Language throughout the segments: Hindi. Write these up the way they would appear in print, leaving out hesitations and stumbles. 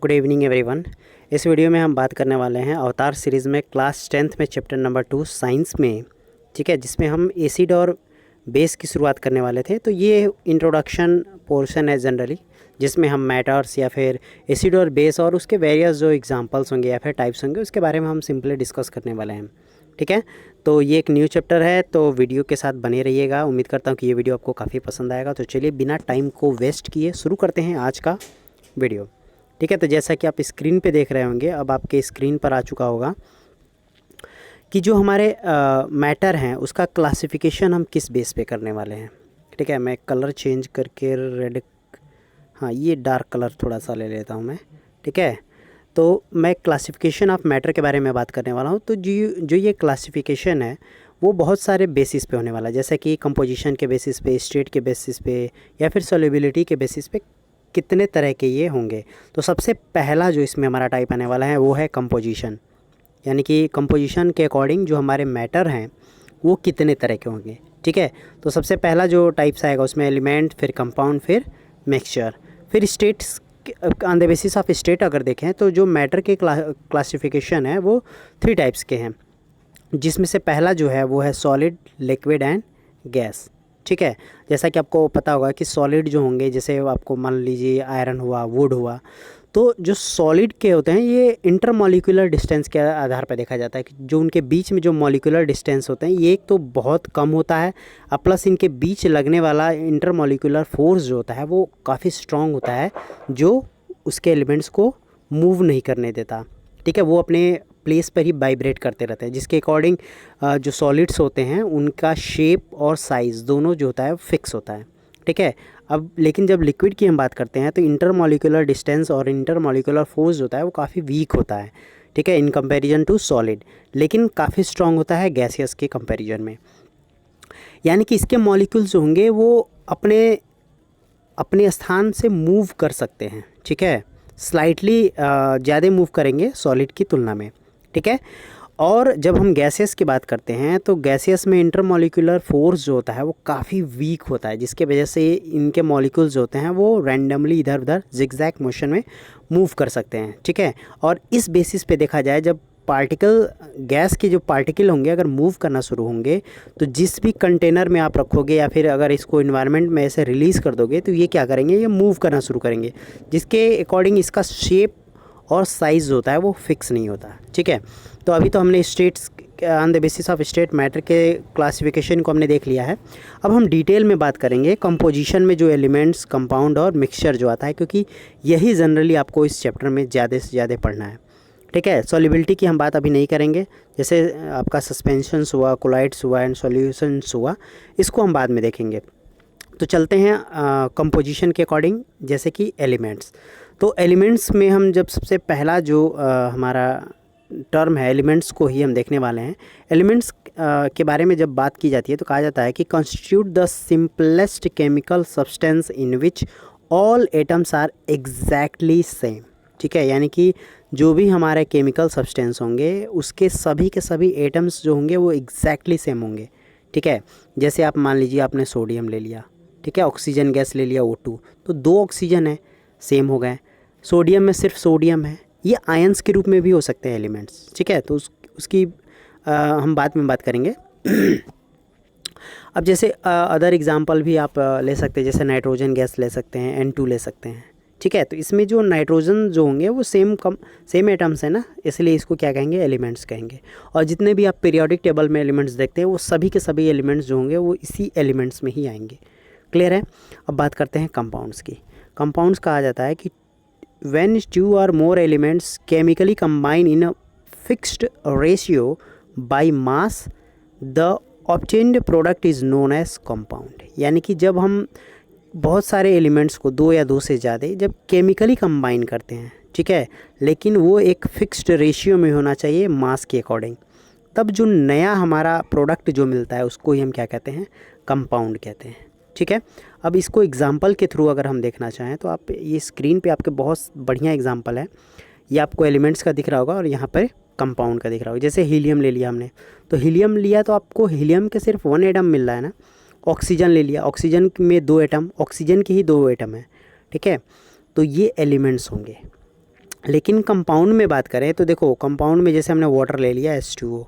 Good evening everyone. इस वीडियो में हम बात करने वाले हैं अवतार सीरीज़ में क्लास 10th में चैप्टर नंबर 2 साइंस में, ठीक है, जिसमें हम एसिड और बेस की शुरुआत करने वाले थे। तो ये इंट्रोडक्शन पोर्शन है जनरली, जिसमें हम मैटर्स या फिर एसिड और बेस और उसके वेरियस जो एग्जांपल्स होंगे या फिर टाइप्स होंगे उसके बारे में हम सिंपली डिस्कस करने वाले हैं, ठीक है। तो ये एक न्यू चैप्टर है, तो वीडियो के साथ बने रहिएगा। उम्मीद करता हूँ कि ये वीडियो आपको काफ़ी पसंद आएगा। तो चलिए बिना टाइम को वेस्ट किए शुरू करते हैं आज का वीडियो, ठीक है। तो जैसा कि आप स्क्रीन पे देख रहे होंगे, अब आपके स्क्रीन पर आ चुका होगा कि जो हमारे मैटर हैं उसका क्लासिफिकेशन हम किस बेस पे करने वाले हैं, ठीक है। मैं कलर चेंज करके रेड, हाँ ये डार्क कलर थोड़ा सा ले लेता हूँ मैं, ठीक है। तो मैं क्लासिफिकेशन ऑफ मैटर के बारे में बात करने वाला हूँ। तो जो ये क्लासिफिकेशन है वो बहुत सारे बेसिस पे होने वाला है, जैसे कि कंपोजिशन के बेसिस पे, स्टेट के बेसिस पे या फिर सॉल्युबिलिटी के बेसिस पे कितने तरह के ये होंगे। तो सबसे पहला जो इसमें हमारा टाइप आने वाला है वो है कंपोजिशन, यानी कि कंपोजिशन के अकॉर्डिंग जो हमारे मैटर हैं वो कितने तरह के होंगे, ठीक है। तो सबसे पहला जो टाइप्स आएगा उसमें एलिमेंट, फिर कंपाउंड, फिर मिक्सचर, फिर states. On the basis of state अगर देखें तो जो मैटर के क्लासिफिकेशन है वो 3 टाइप्स के हैं, जिसमें से पहला जो है वो है सॉलिड, लिक्विड एंड गैस, ठीक है। जैसा कि आपको पता होगा कि सॉलिड जो होंगे, जैसे आपको मान लीजिए आयरन हुआ, वुड हुआ, तो जो सॉलिड के होते हैं ये इंटरमॉलिक्यूलर डिस्टेंस के आधार पर देखा जाता है कि जो उनके बीच में जो मॉलिक्यूलर डिस्टेंस होते हैं ये एक तो बहुत कम होता है, और प्लस इनके बीच लगने वाला इंटरमॉलिक्यूलर फोर्स जो होता है वो काफ़ी स्ट्रॉन्ग होता है, जो उसके एलिमेंट्स को मूव नहीं करने देता, ठीक है। वो अपने प्लेस पर ही वाइब्रेट करते रहते हैं, जिसके अकॉर्डिंग जो सॉलिड्स होते हैं उनका शेप और साइज़ दोनों जो होता है फिक्स होता है, ठीक है। अब लेकिन जब लिक्विड की हम बात करते हैं तो इंटरमॉलिक्यूलर डिस्टेंस और इंटरमॉलिक्यूलर फोर्स होता है वो काफ़ी वीक होता है, ठीक है, इन कंपैरिजन टू सॉलिड, लेकिन काफ़ी स्ट्रॉन्ग होता है गैसियस के कंपैरिजन में। यानी कि इसके मॉलिक्यूल्स जो होंगे वो अपने अपने स्थान से मूव कर सकते हैं, ठीक है, स्लाइटली ज़्यादा मूव करेंगे सॉलिड की तुलना में, ठीक है। और जब हम गैसेस की बात करते हैं तो गैसेस में इंटरमॉलिक्यूलर फोर्स जो होता है वो काफ़ी वीक होता है, जिसके वजह से इनके मॉलिक्यूल्स जो होते हैं वो रैंडमली इधर उधर जिगजैग मोशन में मूव कर सकते हैं, ठीक है। और इस बेसिस पे देखा जाए, जब पार्टिकल, गैस के जो पार्टिकल होंगे अगर मूव करना शुरू होंगे तो जिस भी कंटेनर में आप रखोगे या फिर अगर इसको इन्वायरमेंट में ऐसे रिलीज़ कर दोगे तो ये क्या करेंगे, ये मूव करना शुरू करेंगे, जिसके अकॉर्डिंग इसका शेप और साइज़ होता है वो फिक्स नहीं होता, ठीक है। तो अभी तो हमने states on the basis of state matter के क्लासिफिकेशन को हमने देख लिया है। अब हम डिटेल में बात करेंगे कंपोजिशन में जो एलिमेंट्स, कंपाउंड और मिक्सचर जो आता है, क्योंकि यही जनरली आपको इस चैप्टर में ज़्यादा से ज़्यादा पढ़ना है, ठीक है। सॉल्युबिलिटी की हम बात अभी नहीं करेंगे, जैसे आपका सस्पेंशंस हुआ, कोलाइड्स हुआ एंड सॉल्यूशंस हुआ, इसको हम बाद में देखेंगे। तो चलते हैं कंपोजिशन के अकॉर्डिंग, जैसे कि एलिमेंट्स। तो एलिमेंट्स में हम जब सबसे पहला जो हमारा टर्म है, एलिमेंट्स को ही हम देखने वाले हैं। एलिमेंट्स के बारे में जब बात की जाती है तो कहा जाता है कि constitute the simplest chemical substance in which all atoms are exactly same, ठीक है। यानी कि जो भी हमारे केमिकल सब्सटेंस होंगे उसके सभी के सभी एटम्स जो होंगे वो एग्जैक्टली सेम होंगे, ठीक है। जैसे आप मान लीजिए आपने सोडियम ले लिया, ठीक है, ऑक्सीजन गैस ले लिया O2, तो 2 ऑक्सीजन है, सेम हो गए। सोडियम में सिर्फ सोडियम है, ये आयंस के रूप में भी हो सकते हैं एलिमेंट्स, ठीक है। तो उसकी हम बाद में बात करेंगे। अब जैसे अदर एग्जांपल भी आप ले सकते हैं, जैसे नाइट्रोजन गैस ले सकते हैं, N2 ले सकते हैं, ठीक है। तो इसमें जो नाइट्रोजन जो होंगे वो सेम एटम्स है ना, इसलिए इसको क्या कहेंगे, एलिमेंट्स कहेंगे। और जितने भी आप पीरियोडिक टेबल में एलिमेंट्स देखते हैं वो सभी के सभी एलिमेंट्स जो होंगे वो इसी एलिमेंट्स में ही आएंगे, क्लियर है। अब बात करते हैं कंपाउंड्स की। कंपाउंड्स कहा जाता है कि when 2 or more elements chemically combine in a fixed ratio by mass, the obtained product is known as compound। यानी कि जब हम बहुत सारे एलिमेंट्स को, 2 या 2 से ज़्यादा, जब केमिकली कंबाइन करते हैं, ठीक है, लेकिन वो एक फिक्स्ड रेशियो में होना चाहिए मास के अकॉर्डिंग, तब जो नया हमारा प्रोडक्ट जो मिलता है उसको ही हम क्या कहते हैं, कंपाउंड कहते हैं, ठीक है। अब इसको एग्जाम्पल के थ्रू अगर हम देखना चाहें तो आप ये स्क्रीन पे आपके बहुत बढ़िया एग्जाम्पल है, ये आपको एलिमेंट्स का दिख रहा होगा और यहाँ पर कंपाउंड का दिख रहा होगा। जैसे हीलियम ले लिया हमने, तो हीलियम लिया तो आपको हीलियम के सिर्फ 1 एटम मिल रहा है ना। ऑक्सीजन ले लिया, ऑक्सीजन में 2 एटम, ऑक्सीजन के ही 2 एटम है, ठीक है। तो ये एलिमेंट्स होंगे। लेकिन कंपाउंड में बात करें तो देखो, कंपाउंड में जैसे हमने वाटर ले लिया H2O,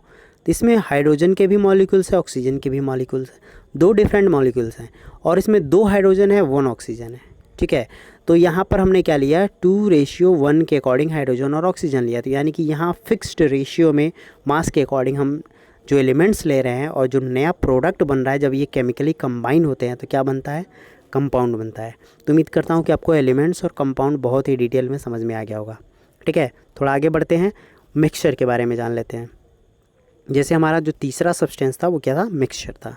तो इसमें हाइड्रोजन के भी मॉलिक्यूल्स हैं, ऑक्सीजन के भी मॉलिक्यूल्स हैं, दो डिफरेंट मॉलिक्यूल्स हैं, और इसमें 2 हाइड्रोजन है, 1 ऑक्सीजन है। ठीक है, तो यहाँ पर हमने क्या लिया, 2:1 के अकॉर्डिंग हाइड्रोजन और ऑक्सीजन लिया। तो यानी कि यहाँ फिक्स्ड रेशियो में मास के अकॉर्डिंग हम जो एलिमेंट्स ले रहे हैं, और जो नया प्रोडक्ट बन रहा है जब ये केमिकली कंबाइन होते हैं तो क्या बनता है, कंपाउंड बनता है। तो उम्मीद करता हूँ कि आपको एलिमेंट्स और कंपाउंड बहुत ही डिटेल में समझ में आ गया होगा। ठीक है, थोड़ा आगे बढ़ते हैं, मिक्सचर के बारे में जान लेते हैं। जैसे हमारा जो तीसरा सब्सटेंस था वो क्या था, मिक्सचर था।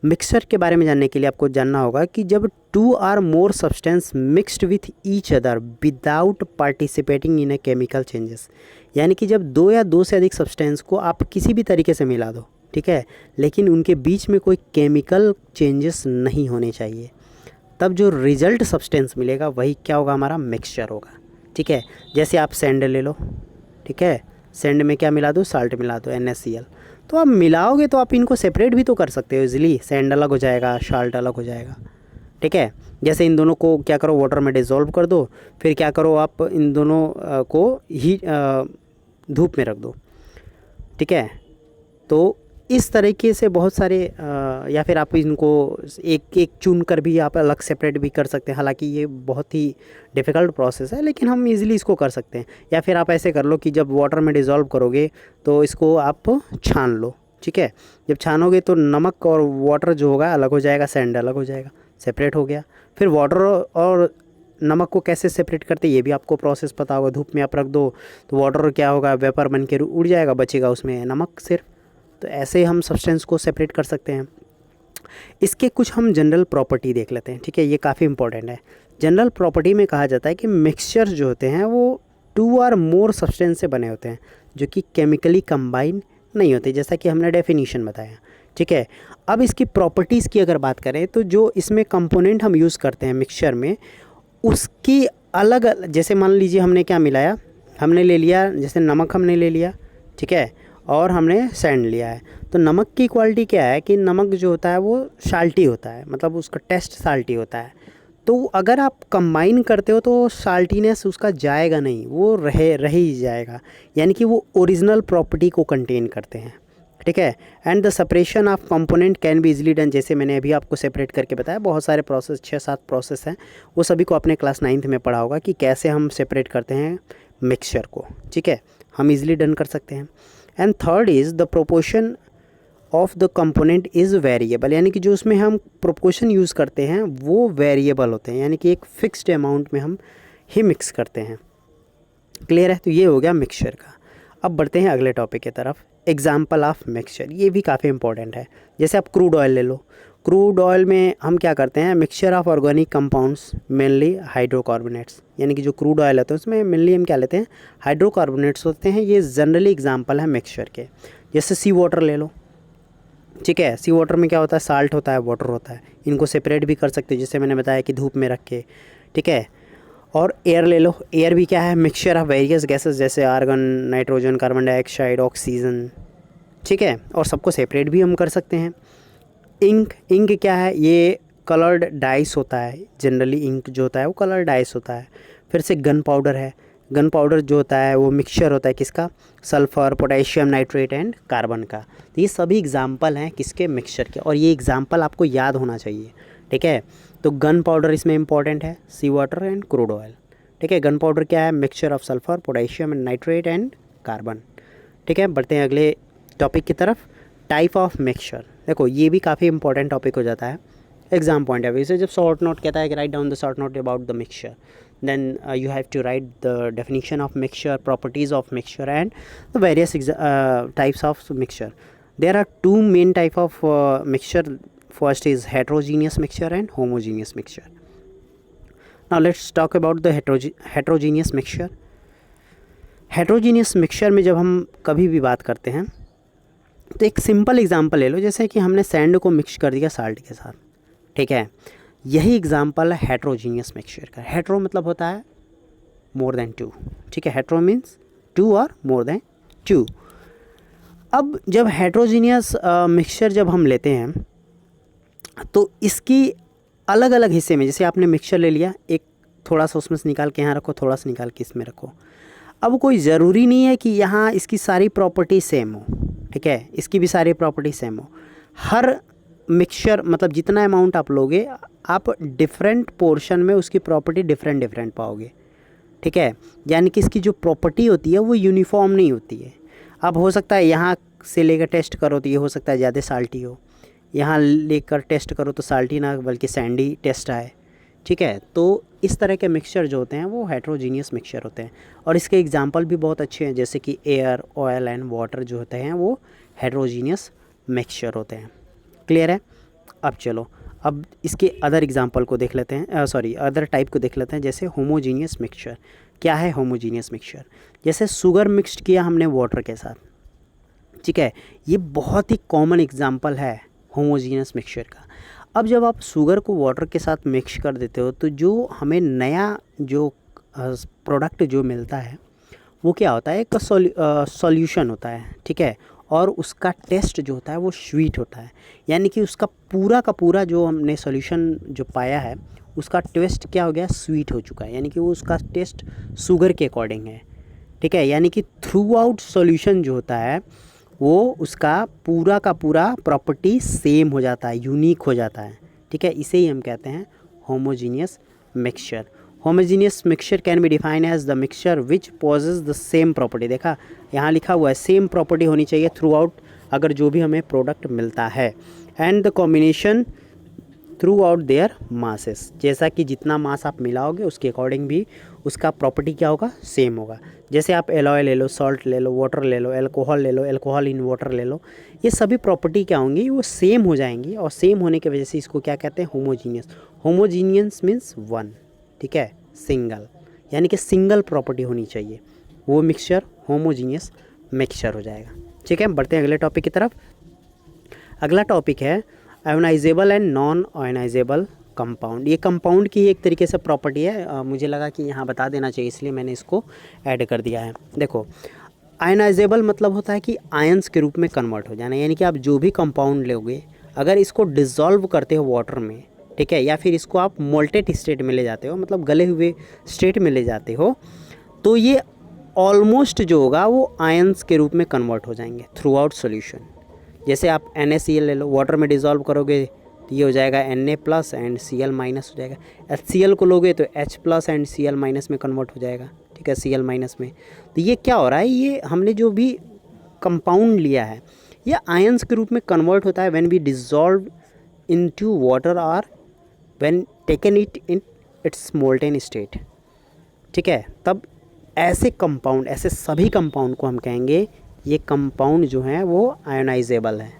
मिक्सचर के बारे में जानने के लिए आपको जानना होगा कि जब 2 or more substance mixed with each other without participating in a chemical changes, यानी कि जब 2 या 2 से अधिक सब्सटेंस को आप किसी भी तरीके से मिला दो, ठीक है, लेकिन उनके बीच में कोई केमिकल चेंजेस नहीं होने चाहिए, तब जो रिजल्ट सब्सटेंस मिलेगा वही क्या होगा, हमारा मिक्सचर होगा। ठीक है, जैसे आप सैंड ले लो, ठीक है, सैंड में क्या मिला दो, साल्ट मिला दो, NaCl। तो आप मिलाओगे तो आप इनको सेपरेट भी तो कर सकते हो इजीली, सैंड अलग हो जाएगा, साल्ट अलग हो जाएगा। ठीक है, जैसे इन दोनों को क्या करो, वाटर में डिज़ोल्व कर दो, फिर क्या करो, आप इन दोनों को ही धूप में रख दो। ठीक है, तो इस तरीके से बहुत सारे या फिर आप इनको एक एक चुन कर भी आप अलग सेपरेट भी कर सकते हैं। हालांकि ये बहुत ही डिफ़िकल्ट प्रोसेस है, लेकिन हम इजीली इसको कर सकते हैं। या फिर आप ऐसे कर लो कि जब वाटर में डिज़ोल्व करोगे तो इसको आप छान लो। ठीक है, जब छानोगे तो नमक और वाटर जो होगा अलग हो जाएगा, सैंड अलग हो जाएगा, सेपरेट हो गया। फिर वाटर और नमक को कैसे सेपरेट करते ये भी आपको प्रोसेस पता होगा। धूप में आप रख दो तो वाटर क्या होगा, वेपर बन के उड़ जाएगा, बचेगा उसमें नमक सिर्फ। तो ऐसे हम सब्सटेंस को सेपरेट कर सकते हैं। इसके कुछ हम जनरल प्रॉपर्टी देख लेते हैं। ठीक है, ये काफ़ी इंपॉर्टेंट है। जनरल प्रॉपर्टी में कहा जाता है कि मिक्सचर जो होते हैं वो 2 or more सब्सटेंस से बने होते हैं, जो कि केमिकली कंबाइन नहीं होते, जैसा कि हमने डेफिनेशन बताया। ठीक है, अब इसकी प्रॉपर्टीज़ की अगर बात करें तो जो इसमें कंपोनेंट हम यूज़ करते हैं मिक्सचर में, उसकी अलग, जैसे मान लीजिए हमने क्या मिलाया, हमने ले लिया जैसे नमक हमने ले लिया, ठीक है, और हमने सैंड लिया है। तो नमक की क्वालिटी क्या है कि नमक जो होता है वो साल्टी होता है, मतलब उसका टेस्ट साल्टी होता है। तो अगर आप कंबाइन करते हो तो साल्टीनेस उसका जाएगा नहीं, वो रह ही जाएगा, यानी कि वो ओरिजिनल प्रॉपर्टी को कंटेन करते हैं। ठीक है, and the separation of component can be easily done, जैसे मैंने अभी आपको सेपरेट करके बताया। बहुत सारे प्रोसेस, 6-7 प्रोसेस हैं, वो सभी को आपने क्लास 9th में पढ़ा होगा कि कैसे हम सेपरेट करते हैं मिक्सचर को। ठीक है, हम इजीली डन कर सकते हैं। And third is the proportion of the component is variable, यानी कि जो उसमें हम प्रोपोर्शन यूज़ करते हैं वो वेरिएबल होते हैं, यानी कि एक फिक्स्ड अमाउंट में हम ही मिक्स करते हैं। क्लियर है, तो ये हो गया मिक्सचर का। अब बढ़ते हैं अगले टॉपिक की तरफ, एग्जाम्पल ऑफ मिक्सचर। ये भी काफ़ी इंपॉर्टेंट है। जैसे आप क्रूड ऑयल ले लो, क्रूड ऑयल में हम क्या करते हैं, mixture of organic compounds mainly hydrocarbonates, यानी कि जो क्रूड ऑयल होता है उसमें मेनली हम क्या लेते हैं, हाइड्रोकार्बोनेट्स होते हैं। ये जनरली एग्जांपल है मिक्सचर के। जैसे सी वाटर ले लो, ठीक है, सी वाटर में क्या होता है, साल्ट होता है, वाटर होता है, इनको सेपरेट भी कर सकते हो, जैसे मैंने बताया कि धूप में रख के। ठीक है, और एयर ले लो, एयर भी क्या है, मिक्सचर ऑफ वेरियस गैसेस, जैसे argon, nitrogen, carbon dioxide, oxygen. ठीक है, और सबको सेपरेट भी हम कर सकते हैं। इंक, इंक क्या है, ये कलर्ड डाइस होता है, जनरली इंक जो होता है वो कलर्ड डाइस होता है। फिर से गन पाउडर है, गन पाउडर जो होता है वो मिक्सचर होता है किसका, sulphur, potassium nitrate and carbon का। तो ये सभी एग्जाम्पल हैं किसके, मिक्सचर के, और ये एग्जाम्पल आपको याद होना चाहिए। ठीक है, तो गन पाउडर इसमें इंपॉर्टेंट है, सी वाटर एंड क्रूड ऑयल। ठीक है, गन पाउडर क्या है, mixture of sulphur, potassium and nitrate and carbon. ठीक है, बढ़ते हैं अगले टॉपिक की तरफ, टाइप ऑफ मिक्सचर। देखो ये भी काफ़ी इंपॉर्टेंट टॉपिक हो जाता है एग्जाम पॉइंट ऑफ व्यू से। जब शॉर्ट नोट कहता है कि write down the short note about the mixture, then you have to write the definition of mixture, properties of mixture and the various types of mixture. There are two main type of mixture. First is heterogeneous mixture and homogeneous mixture. Now let's talk about the heterogeneous mixture. heterogeneous mixture में जब हम कभी भी बात करते हैं तो एक सिंपल एग्जांपल ले लो, जैसे कि हमने सैंड को मिक्स कर दिया साल्ट के साथ। ठीक है, यही एग्जांपल है हेट्रोजीनियस मिक्सचर का। हेट्रो मतलब होता है मोर देन टू। ठीक है, हेट्रो मीन्स टू और मोर देन टू। अब जब हेट्रोजीनियस मिक्सचर जब हम लेते हैं तो इसकी अलग अलग हिस्से में, जैसे आपने मिक्सचर ले लिया, एक थोड़ा सा उसमें से निकाल के यहाँ रखो, थोड़ा सा निकाल के इसमें रखो। अब कोई ज़रूरी नहीं है कि यहाँ इसकी सारी प्रॉपर्टी सेम हो, ठीक है, इसकी भी सारी प्रॉपर्टी सेम हो। हर मिक्सचर मतलब जितना अमाउंट आप लोगे, आप डिफरेंट पोर्शन में उसकी प्रॉपर्टी डिफरेंट डिफरेंट पाओगे, ठीक है। यानी कि इसकी जो प्रॉपर्टी होती है वो यूनिफॉर्म नहीं होती है। अब हो सकता है यहाँ से लेकर टेस्ट करो तो ये हो सकता है ज़्यादा साल्टी हो, यहाँ लेकर टेस्ट करो तो साल्टी ना बल्कि सैंडी टेस्ट आए, ठीक है। तो इस तरह के मिक्सचर जो होते हैं वो हेट्रोजीनियस मिक्सचर होते हैं, और इसके एग्जांपल भी बहुत अच्छे हैं, जैसे कि एयर, ऑयल एंड वाटर जो होते हैं वो हेट्रोजीनियस मिक्सचर होते हैं। क्लियर है? अब चलो अब इसके अदर एग्जांपल को देख लेते हैं, सॉरी अदर टाइप को देख लेते हैं, जैसे होमोजीनियस मिक्सचर। क्या है होमोजीनियस मिक्सचर? जैसे शुगर मिक्स्ड किया हमने वाटर के साथ, ठीक है, ये बहुत ही कॉमन एग्जांपल है होमोजीनियस मिक्सचर का। अब जब आप शुगर को वाटर के साथ मिक्स कर देते हो तो जो हमें नया जो प्रोडक्ट जो मिलता है वो क्या होता है, एक सॉल्यूशन होता है, ठीक है, और उसका टेस्ट जो होता है वो स्वीट होता है। यानी कि उसका पूरा का पूरा जो हमने सॉल्यूशन जो पाया है उसका टेस्ट क्या हो गया, स्वीट हो चुका है, यानी कि वो उसका टेस्ट शुगर के अकॉर्डिंग है, ठीक है। यानी कि थ्रू आउट सॉल्यूशन जो होता है वो उसका पूरा का पूरा प्रॉपर्टी सेम हो जाता है, यूनिक हो जाता है, ठीक है। इसे ही हम कहते हैं homogeneous mixture. Homogeneous mixture can be define as the mixture which possess the same property. देखा यहाँ लिखा हुआ है सेम प्रॉपर्टी होनी चाहिए थ्रू आउट, अगर जो भी हमें प्रोडक्ट मिलता है, and the combination through out there masses. जैसा कि जितना मास आप मिलाओगे उसके अकॉर्डिंग भी उसका प्रॉपर्टी क्या होगा, सेम होगा। जैसे आप एलॉय ले लो, सॉल्ट ले लो, वाटर ले लो, एल्कोहल ले लो, एल्कोहल इन वाटर ले लो, ये सभी प्रॉपर्टी क्या होंगी, वो सेम हो जाएंगी, और सेम होने की वजह से इसको क्या कहते हैं, होमोजीनियस। होमोजीनियस मीन्स वन, ठीक है, सिंगल, यानी कि सिंगल प्रॉपर्टी होनी चाहिए, वो मिक्सचर होमोजीनियस मिक्सचर हो जाएगा, ठीक है। बढ़ते हैं अगले टॉपिक की तरफ। अगला टॉपिक है ionisable and non ionisable compound. ये कंपाउंड की एक तरीके से प्रॉपर्टी है, मुझे लगा कि यहाँ बता देना चाहिए इसलिए मैंने इसको ऐड कर दिया है। देखो आयोनाइजेबल मतलब होता है कि आयंस के रूप में कन्वर्ट हो जाना, यानी कि आप जो भी कंपाउंड लोगे अगर इसको डिज़ोल्व करते हो वाटर में, ठीक है, या फिर इसको आप मोल्टेड स्टेट में ले जाते हो, मतलब गले हुए स्टेट में ले जाते हो, तो ये ऑलमोस्ट जो होगा वो आयंस के रूप में कन्वर्ट हो जाएंगे थ्रू आउट सोल्यूशन। जैसे आप NaCl ले लो, वाटर में डिज़ोल्व करोगे तो ये हो जाएगा Na+ एंड Cl- हो जाएगा। HCl को लोगे तो H+ एंड Cl- में कन्वर्ट हो जाएगा, ठीक है, Cl- में। तो ये क्या हो रहा है, ये हमने जो भी कंपाउंड लिया है ये आयंस के रूप में कन्वर्ट होता है when we dissolve into water और when taken it in its molten state, ठीक है। तब ऐसे कंपाउंड, ऐसे सभी कंपाउंड को हम कहेंगे ये कंपाउंड जो है वो आयोनाइजेबल है,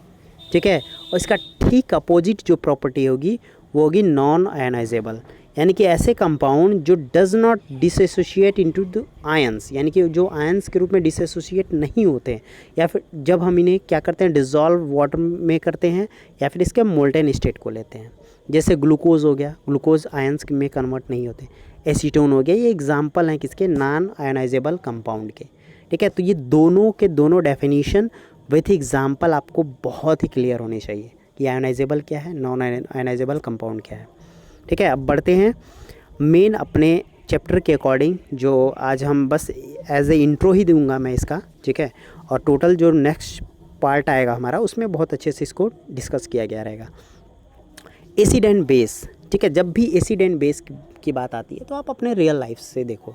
ठीक है। और इसका ठीक अपोजिट जो प्रॉपर्टी होगी वो होगी नॉन आयोनाइजेबल, यानी कि ऐसे कंपाउंड जो does not dissociate into the ions, यानी कि जो आयंस के रूप में डिसएसोशिएट नहीं होते हैं, या फिर जब हम इन्हें क्या करते हैं डिज़ोल्व वाटर में करते हैं, या फिर इसके मोल्टेन स्टेट को लेते हैं। जैसे ग्लूकोज हो गया, ग्लूकोज आयंस में कन्वर्ट नहीं होते। एसीटोन हो गया, ये एग्जाम्पल हैं किसके, नॉन आयोनाइजेबल कंपाउंड के, ठीक है। तो ये दोनों के दोनों डेफिनेशन विथ एग्जाम्पल आपको बहुत ही क्लियर होने चाहिए कि आयोनाइजेबल क्या है, नॉन आयोनाइजेबल कंपाउंड क्या है, ठीक है। अब बढ़ते हैं मेन अपने चैप्टर के अकॉर्डिंग, जो आज हम बस एज ए इंट्रो ही दूंगा मैं इसका, ठीक है, और टोटल जो नेक्स्ट पार्ट आएगा हमारा उसमें बहुत अच्छे से इसको डिस्कस किया गया रहेगा। एसिड एंड बेस, ठीक है। जब भी एसिड एंड बेस की बात आती है तो आप अपने रियल लाइफ से देखो,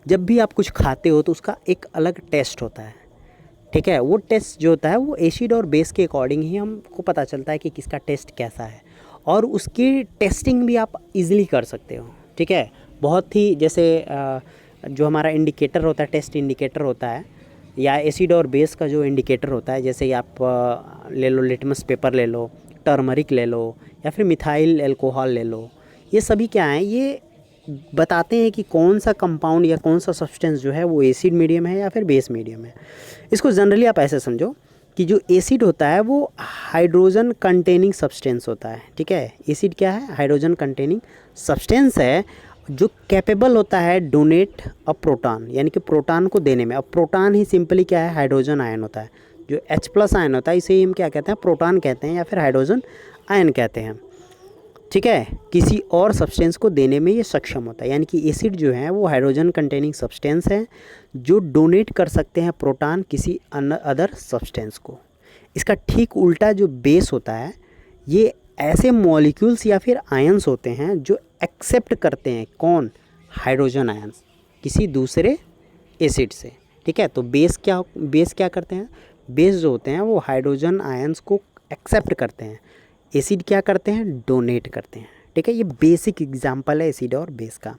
जब भी आप कुछ खाते हो तो उसका एक अलग टेस्ट होता है, ठीक है। वो टेस्ट जो होता है वो एसिड और बेस के अकॉर्डिंग ही हमको पता चलता है कि किसका टेस्ट कैसा है, और उसकी टेस्टिंग भी आप इजीली कर सकते हो, ठीक है। बहुत ही जैसे जो हमारा इंडिकेटर होता है, टेस्ट इंडिकेटर होता है, या एसिड और बेस का जो इंडिकेटर होता है, जैसे आप ले लो लिटमस पेपर ले लो, टर्मरिक ले लो, या फिर मिथाइल अल्कोहल ले लो, ये सभी क्या हैं, ये बताते हैं कि कौन सा कंपाउंड या कौन सा सब्सटेंस जो है वो एसिड मीडियम है या फिर बेस मीडियम है। इसको जनरली आप ऐसे समझो कि जो एसिड होता है वो हाइड्रोजन कंटेनिंग सब्सटेंस होता है, ठीक है। एसिड क्या है, हाइड्रोजन कंटेनिंग सब्सटेंस है जो कैपेबल होता है डोनेट अ प्रोटॉन, यानी कि प्रोटॉन को देने में। अब प्रोटॉन ही सिंपली क्या है, हाइड्रोजन आयन होता है। जो H+ आयन होता है इसे हम क्या कहते हैं, प्रोटॉन कहते हैं या फिर हाइड्रोजन आयन कहते हैं। ठीक है, किसी और सब्सटेंस को देने में ये सक्षम होता है। यानी कि एसिड जो है वो हाइड्रोजन कंटेनिंग सब्सटेंस है जो डोनेट कर सकते हैं प्रोटॉन किसी अदर सब्सटेंस को। इसका ठीक उल्टा जो बेस होता है, ये ऐसे मॉलिक्यूल्स या फिर आयंस होते हैं जो एक्सेप्ट करते हैं कौन, हाइड्रोजन आयंस किसी दूसरे एसिड से। ठीक है, तो बेस क्या करते हैं, बेस जो होते हैं वो हाइड्रोजन आयंस को एक्सेप्ट करते हैं, एसिड क्या करते हैं, डोनेट करते हैं। ठीक है, ये बेसिक एग्जांपल है एसिड और बेस का।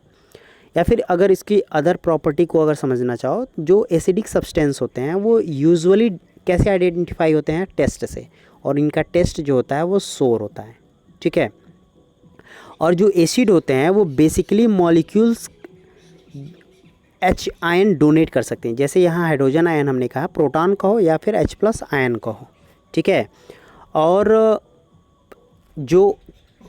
या फिर अगर इसकी अदर प्रॉपर्टी को अगर समझना चाहो, जो एसिडिक सब्सटेंस होते हैं वो यूजुअली कैसे आइडेंटिफाई होते हैं, टेस्ट से, और इनका टेस्ट जो होता है वो सोर होता है। ठीक है, और जो एसिड होते हैं वो basically molecules H ion donate कर सकते हैं। जैसे यहाँ हाइड्रोजन आयन हमने कहा, प्रोटॉन कहो या फिर H+ आयन कहो। ठीक है, और जो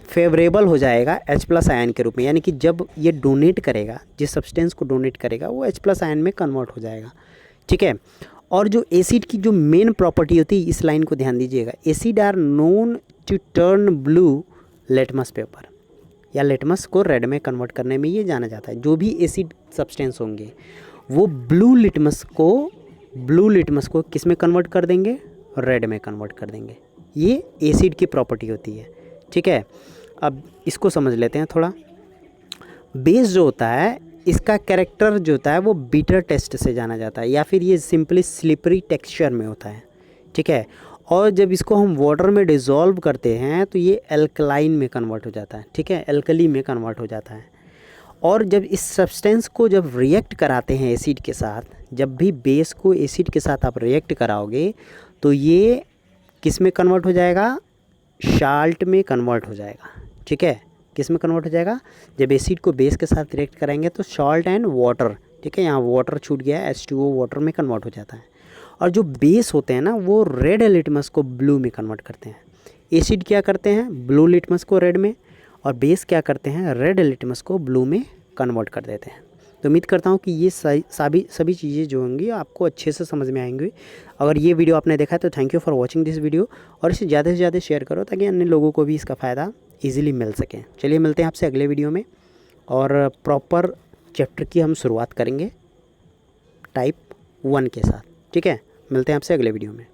फेवरेबल हो जाएगा H+ आयन के रूप में, यानी कि जब ये डोनेट करेगा, जिस सब्सटेंस को डोनेट करेगा वो H+ आयन में कन्वर्ट हो जाएगा। ठीक है, और जो एसिड की जो मेन प्रॉपर्टी होती है, इस लाइन को ध्यान दीजिएगा, acid are known to turn blue litmus paper, या लेटमस को रेड में कन्वर्ट करने में ये जाना जाता है। जो भी एसिड सब्सटेंस होंगे वो ब्लू लिटमस को किस में कन्वर्ट कर देंगे, रेड में कन्वर्ट कर देंगे। ये एसिड की प्रॉपर्टी होती है। ठीक है, अब इसको समझ लेते हैं थोड़ा। बेस जो होता है, इसका कैरेक्टर जो होता है वो बीटर टेस्ट से जाना जाता है, या फिर ये सिंपली स्लिपरी टेक्सचर में होता है। ठीक है, और जब इसको हम वाटर में डिज़ोल्व करते हैं तो ये एल्कलाइन में कन्वर्ट हो जाता है। ठीक है, एल्कली में कन्वर्ट हो जाता है। और जब इस सब्सटेंस को जब रिएक्ट कराते हैं एसिड के साथ, जब भी बेस को एसिड के साथ आप रिएक्ट कराओगे तो ये किस में कन्वर्ट हो जाएगा, साल्ट में कन्वर्ट हो जाएगा। ठीक है, किस में कन्वर्ट हो जाएगा, जब एसिड को बेस के साथ रिएक्ट कराएंगे तो सॉल्ट एंड वाटर, ठीक है, यहाँ वाटर छूट गया है, H2O वाटर में कन्वर्ट हो जाता है। और जो बेस होते हैं ना वो रेड लिटमस को ब्लू में कन्वर्ट करते हैं। एसिड क्या करते हैं, ब्लू लिटमस को रेड में, और बेस क्या करते हैं, रेड लिटमस को ब्लू में कन्वर्ट कर देते हैं। तो उम्मीद करता हूँ कि ये सभी चीज़ें जो होंगी आपको अच्छे से समझ में आएंगी। अगर ये वीडियो आपने देखा तो thank you for watching this video, और इसे ज़्यादा से ज़्यादा शेयर करो ताकि अन्य लोगों को भी इसका फ़ायदा ईजिली मिल सके। चलिए मिलते हैं आपसे अगले वीडियो में, और प्रॉपर चैप्टर की हम शुरुआत करेंगे टाइप 1 के साथ। ठीक है, मिलते हैं आपसे अगले वीडियो में।